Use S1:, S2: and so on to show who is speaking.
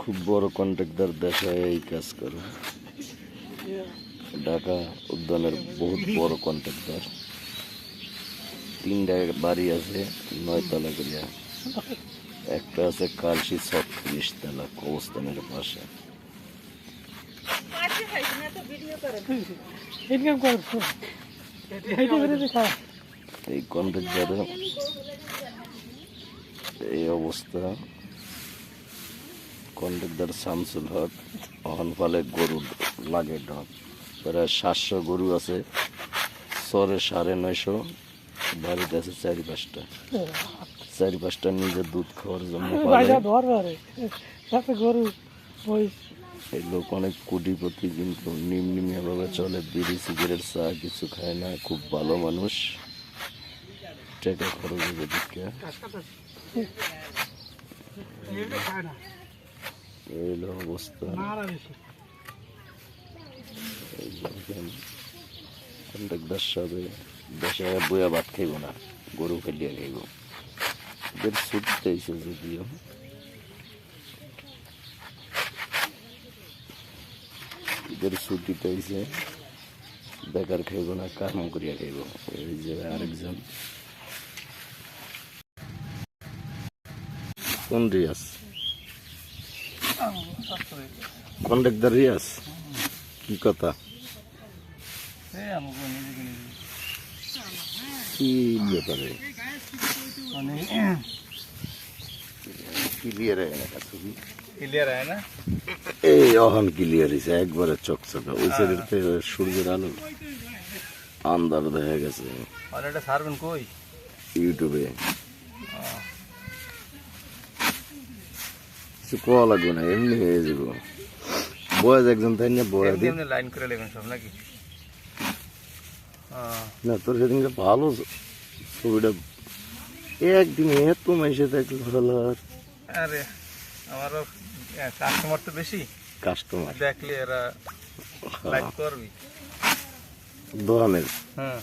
S1: খুব বড় কন্ট্রাক্টর দেশে এই কাজ করে। ঢাকা উদ্যানের বহুত বড় কন্ট্রাক্টর, 3টা বাড়ি আছে 9 তলা করিয়া, একটা আছে কালশি 36 তলা কবরস্থানের পাশে। এই কন্ট্রাক্টর এই অবস্থা। কন্ট্রাক্টর শামসুল হক অহন ফলে গরু লাগে ঢক, প্রায় 700 গরু আছে, সরে 950, বাড়িতে আছে 4-5টা। 4-5টা নিজের দুধ খাওয়ার জন্য এই লোক অনেক কোটিপতি, কিন্তু নিম্নিমিয়া ভাবে চলে, বিড়ি সিগারেট চা কিছু খায় না, খুব ভালো মানুষ, টাকা খরচ হবে দিকে। এই অবস্থা। কন্ট্রাক্টর সাথে দেশে বইয়া ভাত খাইব না, গরু ফেলিয়া খাইব। এদের ছুটিতে এসে যদিও এদের ছুটিতে এসে বেকার খাইব না, কাম করিয়া খাইব। এই যে আরেকজন কোন রিয়াজ, কন্ট্রাক্টর রিয়াজ, কি কথা, কি ব্যাপারে ক্লিয়ার হয় না?
S2: ক্লিয়ার হয় না,
S1: এই অহন ক্লিয়ার হয়েছে একবারে চকচকা। ওই সাইডের থেকে সূর্যের আলো আন্দার দেখা গেছে।
S2: আর এটা সারবেন কই?
S1: ইউটিউবে কিছু কোয়া লাগবে না, এমনি হয়ে যাব। বয়স একজন তাই না, বয়া দিন
S2: লাইন করে নেবেন সব নাকি?
S1: না, তোর সেদিনকে ভালো ছবিটা একদিন এত মাইসে থাকলে ভালো।
S2: আরে আমারও কাস্টমার তো বেশি,
S1: কাস্টমার
S2: দেখলে এরা লাইক করবি।
S1: দোকানের
S2: হ্যাঁ